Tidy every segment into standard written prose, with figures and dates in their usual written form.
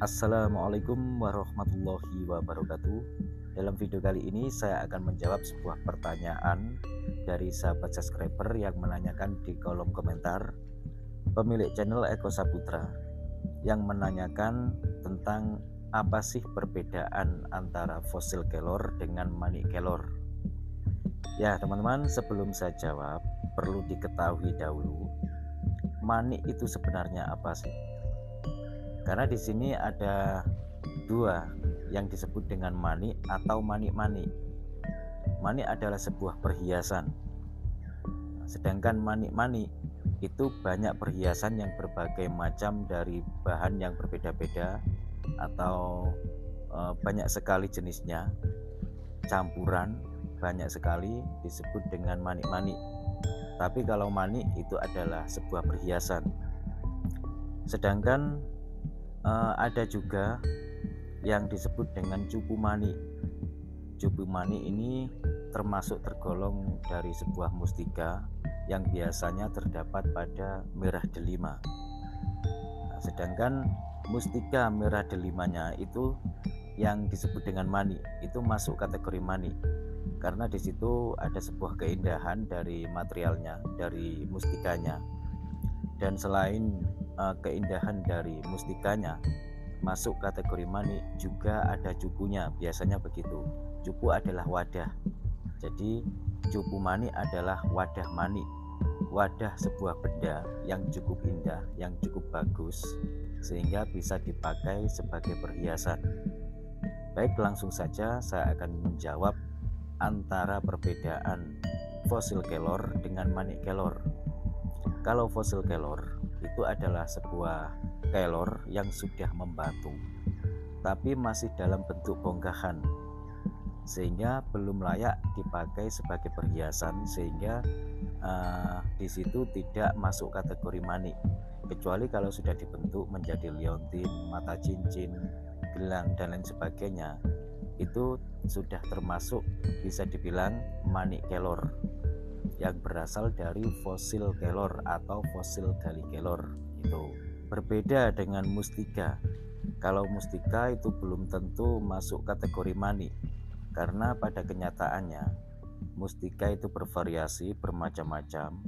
Assalamualaikum warahmatullahi wabarakatuh. Dalam video kali ini saya akan menjawab sebuah pertanyaan dari sahabat subscriber yang menanyakan di kolom komentar, pemilik channel Eko Saputra, yang menanyakan tentang apa sih perbedaan antara fossil kelor dengan manik kelor. Ya teman-teman, sebelum saya jawab perlu diketahui dahulu, manik itu sebenarnya apa sih? Karena di sini ada dua yang disebut dengan manik atau manik-manik. Manik adalah sebuah perhiasan, sedangkan manik-manik itu banyak perhiasan yang berbagai macam dari bahan yang berbeda-beda atau banyak sekali jenisnya, campuran banyak sekali, disebut dengan manik-manik. Tapi kalau manik itu adalah sebuah perhiasan. Sedangkan ada juga yang disebut dengan cupu mani. Cupu mani ini termasuk tergolong dari sebuah mustika yang biasanya terdapat pada merah delima. Sedangkan mustika merah delimanya itu yang disebut dengan mani, itu masuk kategori mani karena di situ ada sebuah keindahan dari materialnya, dari mustikanya. Dan selain keindahan dari mustikanya masuk kategori manik, juga ada cupunya, biasanya begitu. Cupu adalah wadah, jadi cupu manik adalah wadah manik, wadah sebuah benda yang cukup indah, yang cukup bagus sehingga bisa dipakai sebagai perhiasan. Baik, langsung saja saya akan menjawab antara perbedaan fosil kelor dengan manik kelor. Kalau fosil kelor itu adalah sebuah kelor yang sudah membatu tapi masih dalam bentuk bongkahan, sehingga belum layak dipakai sebagai perhiasan, sehingga di situ tidak masuk kategori manik. Kecuali kalau sudah dibentuk menjadi liontin, mata cincin, gelang dan lain sebagainya, itu sudah termasuk bisa dibilang manik kelor yang berasal dari fosil kelor atau fosil gali kelor. Itu berbeda dengan mustika. Kalau mustika itu belum tentu masuk kategori manik, karena pada kenyataannya mustika itu bervariasi, bermacam-macam.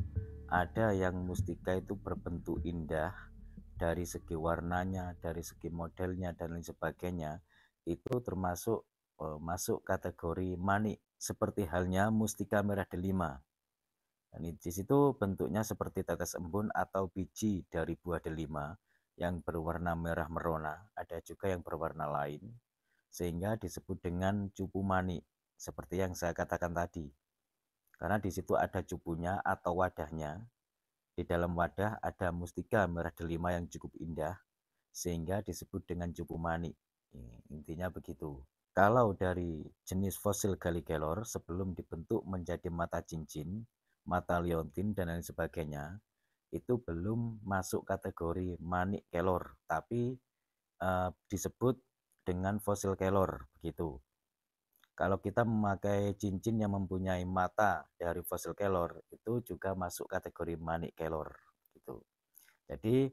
Ada yang mustika itu berbentuk indah dari segi warnanya, dari segi modelnya dan lain sebagainya, itu termasuk masuk kategori manik, seperti halnya mustika merah delima. Dan di situ bentuknya seperti tetes embun atau biji dari buah delima yang berwarna merah merona, ada juga yang berwarna lain, sehingga disebut dengan cupu mani, seperti yang saya katakan tadi. Karena di situ ada cupunya atau wadahnya, di dalam wadah ada mustika merah delima yang cukup indah, sehingga disebut dengan cupu mani. Intinya begitu. Kalau dari jenis fosil gali kelor sebelum dibentuk menjadi mata cincin, mata liontin dan lain sebagainya, itu belum masuk kategori manik kelor, tapi disebut dengan fosil kelor begitu. Kalau kita memakai cincin yang mempunyai mata dari fosil kelor, itu juga masuk kategori manik kelor gitu. Jadi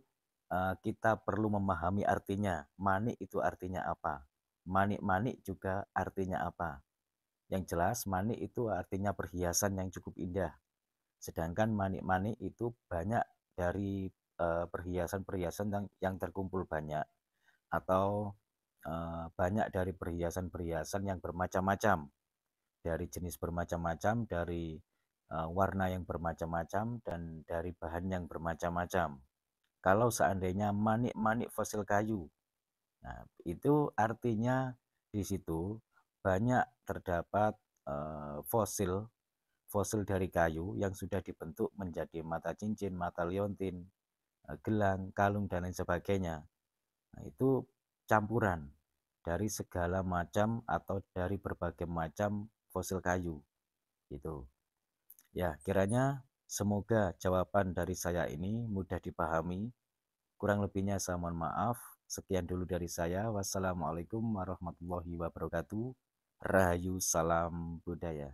kita perlu memahami artinya, manik itu artinya apa, manik-manik juga artinya apa. Yang jelas manik itu artinya perhiasan yang cukup indah, sedangkan manik-manik itu banyak dari perhiasan-perhiasan yang terkumpul banyak, atau banyak dari perhiasan-perhiasan yang bermacam-macam, dari jenis bermacam-macam, dari warna yang bermacam-macam, dan dari bahan yang bermacam-macam. Kalau seandainya manik-manik fosil kayu, nah itu artinya di situ banyak terdapat fosil fosil dari kayu yang sudah dibentuk menjadi mata cincin, mata liontin, gelang, kalung dan lain sebagainya. Nah, itu campuran dari segala macam atau dari berbagai macam fosil kayu gitu. Ya, kiranya semoga jawaban dari saya ini mudah dipahami. Kurang lebihnya saya mohon maaf. Sekian dulu dari saya. Wassalamualaikum warahmatullahi wabarakatuh. Rahayu, salam budaya.